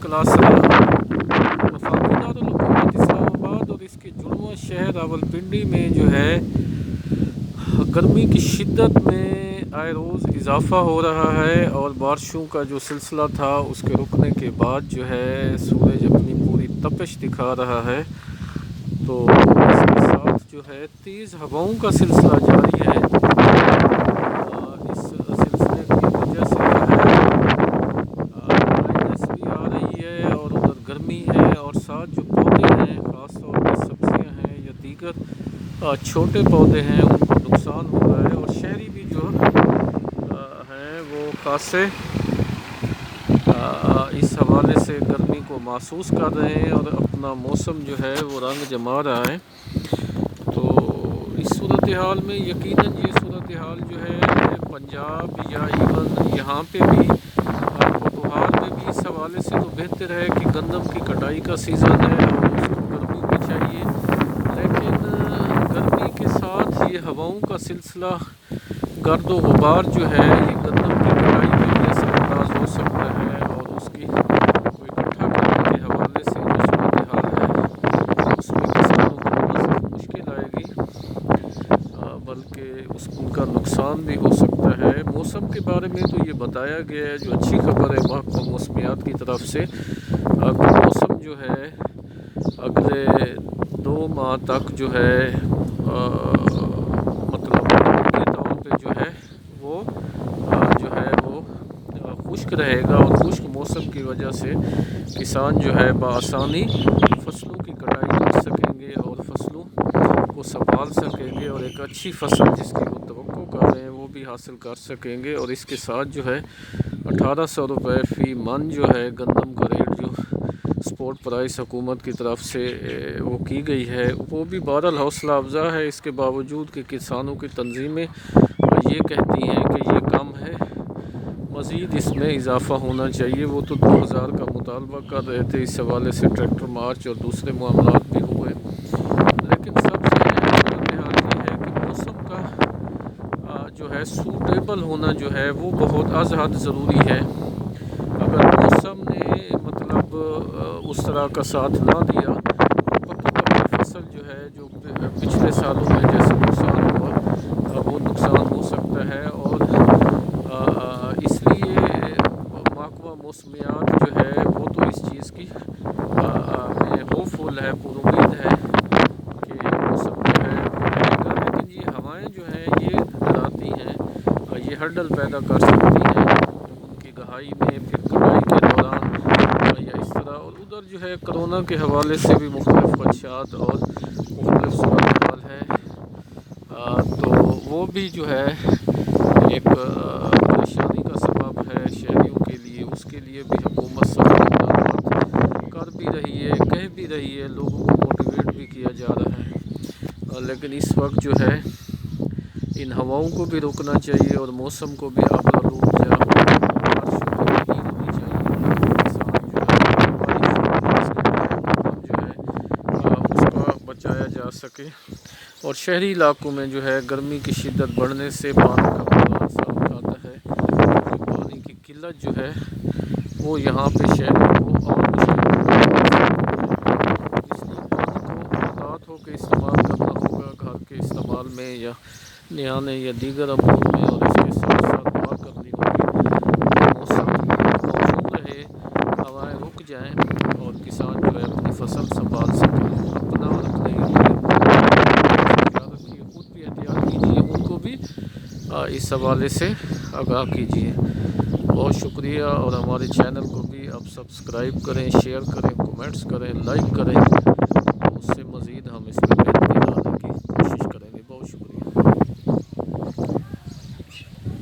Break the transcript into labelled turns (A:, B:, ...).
A: خلاصہ وفاقی دارالحکومت اسلام آباد اور اس کے جڑواں شہر راولپنڈی میں جو ہے گرمی کی شدت میں آئے روز اضافہ ہو رہا ہے، اور بارشوں کا جو سلسلہ تھا اس کے رکنے کے بعد جو ہے سورج اپنی پوری تپش دکھا رہا ہے، تو اس کے ساتھ جو ہے تیز ہواؤں کا سلسلہ جاری ہے۔ اس سلسلے کی وجہ سے جو ہے مائنس بھی آ رہی ہے، اور ادھر گرمی ہے، اور ساتھ جو پودے ہیں خاص طور پہ سبزیاں ہیں یا دیگر چھوٹے پودے ہیں ان کو نقصان ہو رہا ہے، اور شہری بھی جو ہیں وہ خاصے اس حوالے سے گرمی کو محسوس کر رہے ہیں، اور اپنا موسم جو ہے وہ رنگ جما رہا ہے۔ تو اس صورتحال میں یقیناً یہ صورتحال جو ہے پنجاب یا ایون یہاں پہ بھی کوتوہال میں بھی اس حوالے سے تو بہتر ہے کہ گندم کی کٹائی کا سیزن ہے اور اس کو گرمی بھی چاہیے، لیکن گرمی کے ساتھ یہ ہواؤں کا سلسلہ گرد و غبار جو ہے یہ گندم کی کٹائی میں بھی اثر انداز ہو سکتا ہے، اور اس کی کوئی اکٹھا کرنے کے حوالے سے جو صورتحال ہے اس میں کسانوں کو نہ صرف مشکل آئے گی بلکہ ان کا نقصان بھی ہو سکتا ہے۔ موسم کے بارے میں تو یہ بتایا گیا ہے، جو اچھی خبر ہے محکمہ موسمیات کی طرف سے، کہ موسم جو ہے اگلے 2 ماہ تک جو ہے مطلب کے طور پہ جو ہے وہ خشک رہے گا، اور خشک موسم کی وجہ سے کسان جو ہے بآسانی فصلوں کی کٹائی کر سکیں گے اور فصلوں کو سنبھال سکیں گے، اور ایک اچھی فصل جس کی وہ توقع کر رہے ہیں وہ بھی حاصل کر سکیں گے۔ اور اس کے ساتھ جو ہے 1800 روپے فی من جو ہے گندم کا ریٹ جو سپورٹ پرائس حکومت کی طرف سے وہ کی گئی ہے وہ بھی بہرحال حوصلہ افزا ہے، اس کے باوجود کہ کسانوں کی تنظیمیں یہ کہتی ہیں کہ یہ کم ہے، مزید اس میں اضافہ ہونا چاہیے۔ وہ تو 2000 کا مطالبہ کر رہے تھے، اس حوالے سے ٹریکٹر مارچ اور دوسرے معاملات بھی ہوئے، لیکن سب سے اہم صورتحال یہ ہے کہ موسم کا جو ہے سوٹیبل ہونا جو ہے وہ بہت از حد ضروری ہے۔ اگر موسم نے مطلب اس طرح کا ساتھ نہ دیا تو پکی پکی فصل جو ہے جو پچھلے سالوں میں جیسے نقصان ہوا وہ نقصان ہو سکتا ہے، اور اس لیے محکمہ موسمیات جو ہے وہ تو اس چیز کی میں ہوپ فل ہے، پر امید ہے کہ موسم جو ہے وہ رہے گا، لیکن یہ ہوائیں جو ہیں یہ ڈراتی ہیں، یہ ہرڈل پیدا کر سکتی ہیں ان کی گہائی میں، پھر کٹائی کے دوران یا اس طرح، اور ادھر جو ہے کرونا کے حوالے سے بھی مختلف خدشات اور مختلف صورتحال ہے، تو وہ بھی جو ہے ایک پریشانی کا سبب ہے شہریوں کے لیے، اس کے لیے بھی حکومت سخت اقدامات کر بھی رہی ہے، کہہ بھی رہی ہے، لوگوں کو موٹیویٹ بھی کیا جا رہا ہے، لیکن اس وقت جو ہے ان ہواؤں کو بھی روکنا چاہیے اور موسم کو بھی آباداب بارشوں کی نہیں ہونی چاہیے، تاکہ کسان جو ہے بارش اس کے بعد جو ہے اس کا بچایا جا سکے۔ اور شہری علاقوں میں جو ہے گرمی کی شدت بڑھنے سے پانی کا بحران سامنے آتا ہے، کیونکہ پانی کی قلت جو ہے وہ یہاں پہ شہروں کو اور مشکل اس لیے پانی کو محتاط ہو کے استعمال کرنا ہوگا، گھر کے استعمال میں یا نہانے یا دیگر امور میں، اور اس کے ساتھ ساتھ دعا کرنی ہوگی کہ موسم موزوں رہے، ہوائیں رک جائیں اور کسان جو ہے اپنی فصل سنبھال سکیں۔ اپنا اور اپنے احتیاط رکھیے، خود بھی احتیاط کیجیے، ان کو بھی اس حوالے سے آگاہ کیجیے۔ بہت شکریہ، اور ہمارے چینل کو بھی آپ سبسکرائب کریں، شیئر کریں، کومنٹس کریں، لائک کریں، اس سے مزید ہم اس میں بہتری لانے کی کوشش کریں گے۔ بہت شکریہ۔